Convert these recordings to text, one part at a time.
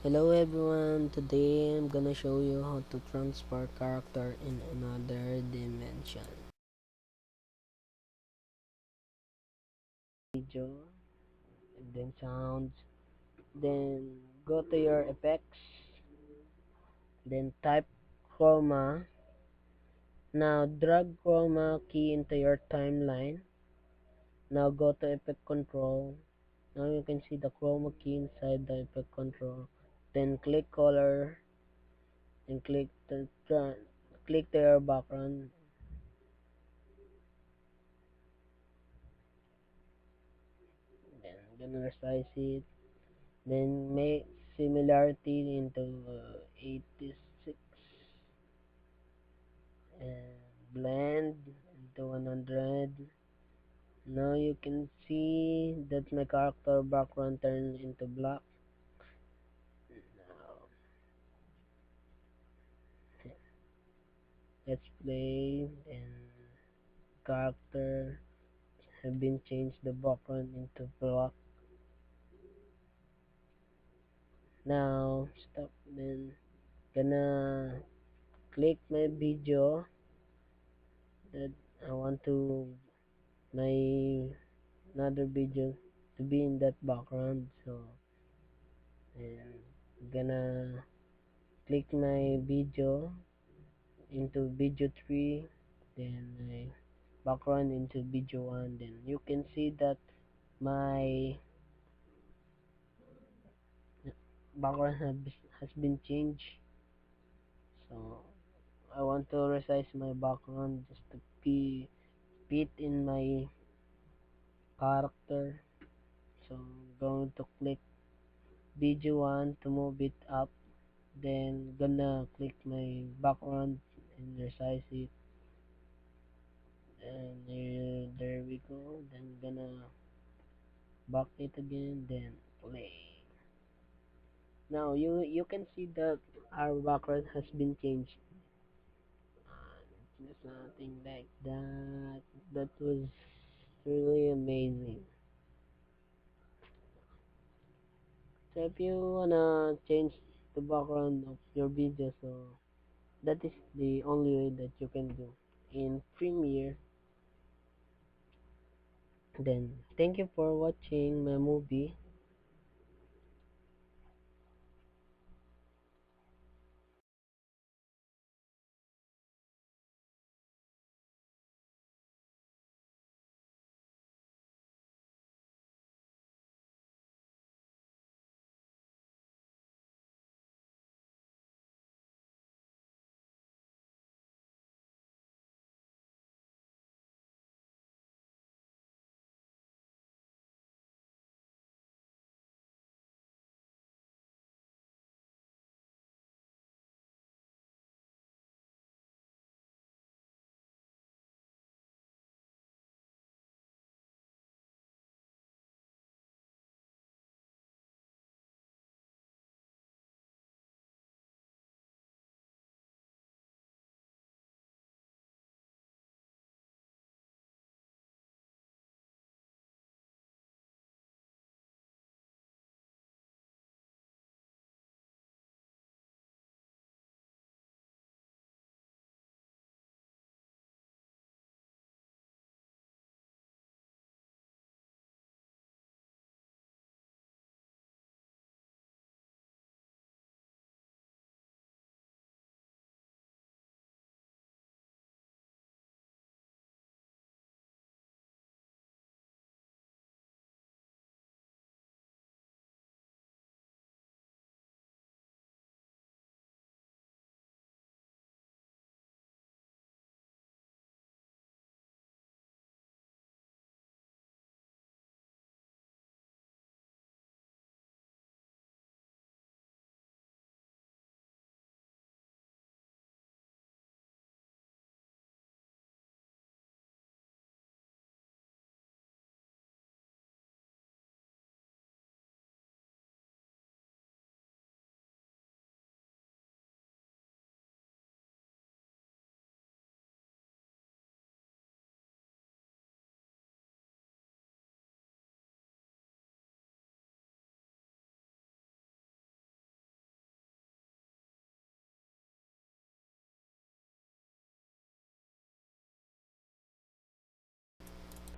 Hello everyone, today I'm gonna show you how to transfer character in another dimension. Video, and then sounds, then go to your effects, then type chroma. Now drag chroma key into your timeline. Now go to effect control. Now you can see the chroma key inside the effect control. Then click color, then click to your background. Then gonna resize it, then make similarity into 86 and blend into 100. Now you can see that my character background turned into black. Now let's play, and character have been changed the background into black. Now stop, then gonna click my video that I want to my another video to be in that background. So and gonna click my video into video 3, then my background into video 1. Then you can see that my background has been changed. So I want to resize my background just to be fit in my character. So I'm going to click video 1 to move it up, then gonna click my background and resize it, and there we go. Then gonna back it again, then play. Now you can see that our background has been changed. It's nothing like that. That was really amazing. So if you wanna change the background of your video, so that is the only way that you can do in Premiere. Then thank you for watching my movie.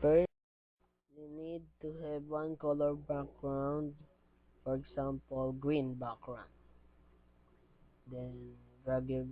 First, you need to have one color background, for example, green background. Then drag your